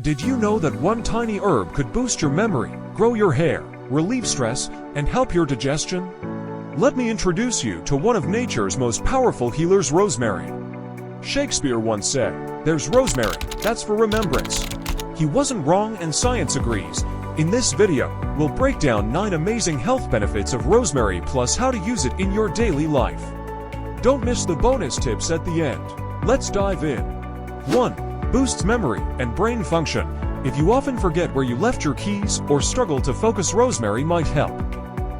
Did you know that one tiny herb could boost your memory, grow your hair, relieve stress, and help your digestion? Let me introduce you to one of nature's most powerful healers, rosemary. Shakespeare once said, "There's rosemary, that's for remembrance." He wasn't wrong, and science agrees. In this video, we'll break down 9 amazing health benefits of rosemary plus how to use it in your daily life. Don't miss the bonus tips at the end. Let's dive in. 1. Boosts memory and brain function. If you often forget where you left your keys or struggle to focus, rosemary might help.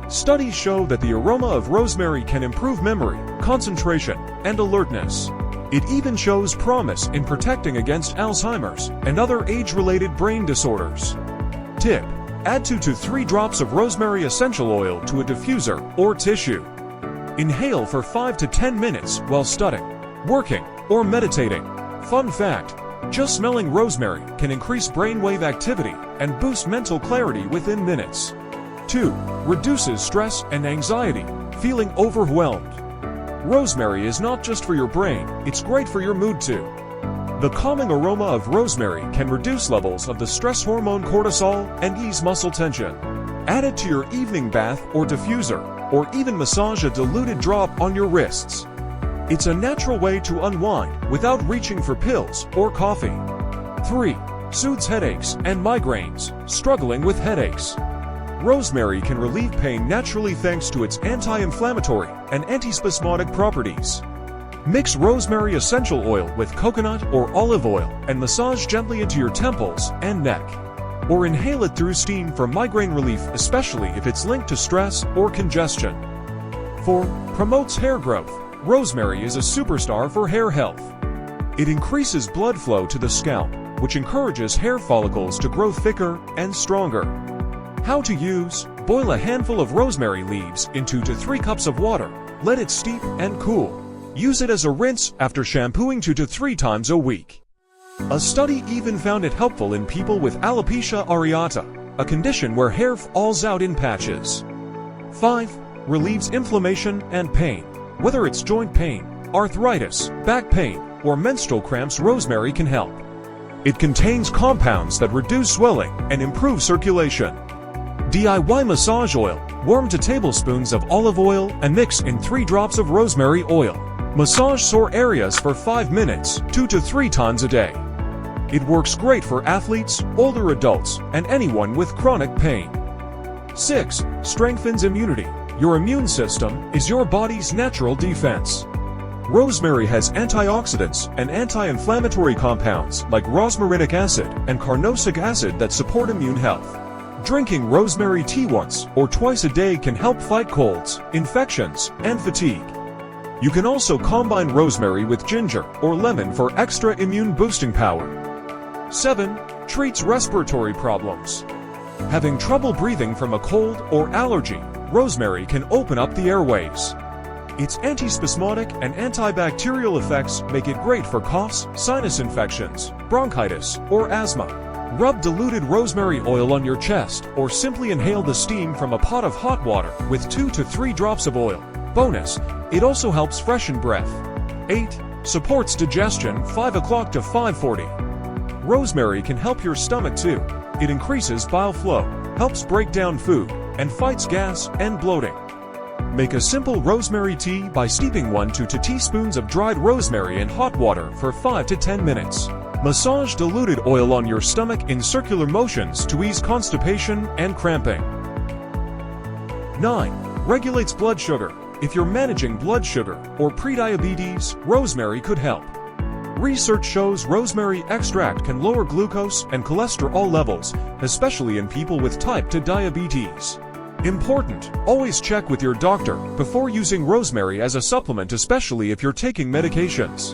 Studies show that the aroma of rosemary can improve memory, concentration, and alertness. It even shows promise in protecting against Alzheimer's and other age-related brain disorders. Tip: add 2 to 3 drops of rosemary essential oil to a diffuser or tissue. Inhale for 5 to 10 minutes while studying, working, or meditating. Fun fact: just smelling rosemary can increase brainwave activity and boost mental clarity within minutes. 2. Reduces stress and anxiety, feeling overwhelmed. Rosemary is not just for your brain, it's great for your mood too. The calming aroma of rosemary can reduce levels of the stress hormone cortisol and ease muscle tension. Add it to your evening bath or diffuser, or even massage a diluted drop on your wrists. It's a natural way to unwind without reaching for pills or coffee. 3. Soothes headaches and migraines. Struggling with headaches? Rosemary can relieve pain naturally thanks to its anti-inflammatory and antispasmodic properties. Mix rosemary essential oil with coconut or olive oil and massage gently into your temples and neck. Or inhale it through steam for migraine relief, especially if it's linked to stress or congestion. 4. Promotes hair growth. Rosemary is a superstar for hair health. It increases blood flow to the scalp, which encourages hair follicles to grow thicker and stronger. How to use: boil a handful of rosemary leaves in 2 to 3 cups of water. Let it steep and cool. Use it as a rinse after shampooing 2 to 3 times a week. A study even found it helpful in people with alopecia areata, a condition where hair falls out in patches. 5. Relieves inflammation and pain. Whether it's joint pain, arthritis, back pain, or menstrual cramps, rosemary can help. It contains compounds that reduce swelling and improve circulation. DIY massage oil. Warm 2 tablespoons of olive oil and mix in 3 drops of rosemary oil. Massage sore areas for 5 minutes, 2 to 3 times a day. It works great for athletes, older adults, and anyone with chronic pain. 6. Strengthens immunity. Your immune system is your body's natural defense. Rosemary has antioxidants and anti-inflammatory compounds like rosmarinic acid and carnosic acid that support immune health. Drinking rosemary tea once or twice a day can help fight colds, infections, and fatigue. You can also combine rosemary with ginger or lemon for extra immune boosting power. 7. Treats respiratory problems. Having trouble breathing from a cold or allergy? Rosemary can open up the airways. Its antispasmodic and antibacterial effects make it great for coughs, sinus infections, bronchitis, or asthma. Rub diluted rosemary oil on your chest or simply inhale the steam from a pot of hot water with 2 to 3 drops of oil. Bonus: it also helps freshen breath. 8. Supports digestion 5 o'clock to 5:40. Rosemary can help your stomach too. It increases bile flow, helps break down food, and fights gas and bloating. Make a simple rosemary tea by steeping 1 to 2 teaspoons of dried rosemary in hot water for 5 to 10 minutes. Massage diluted oil on your stomach in circular motions to ease constipation and cramping. 9. Regulates blood sugar. If you're managing blood sugar or prediabetes, rosemary could help. Research shows rosemary extract can lower glucose and cholesterol levels, especially in people with type 2 diabetes. Important: always check with your doctor before using rosemary as a supplement, especially if you're taking medications.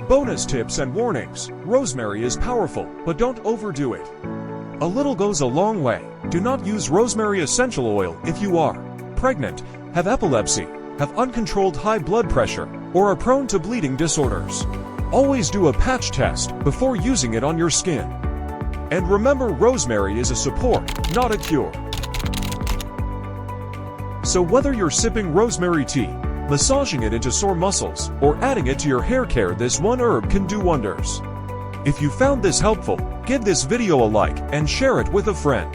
Bonus tips and warnings: rosemary is powerful, but don't overdo it. A little goes a long way. Do not use rosemary essential oil if you are pregnant, have epilepsy, have uncontrolled high blood pressure, or are prone to bleeding disorders. Always do a patch test before using it on your skin. And remember, rosemary is a support, not a cure. So whether you're sipping rosemary tea, massaging it into sore muscles, or adding it to your hair care, this one herb can do wonders. If you found this helpful, give this video a like and share it with a friend.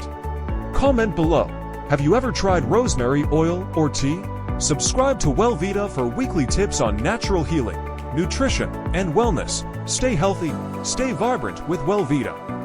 Comment below. Have you ever tried rosemary oil or tea? Subscribe to Wellvita for weekly tips on natural healing, nutrition, and wellness. Stay healthy, stay vibrant with Wellvita.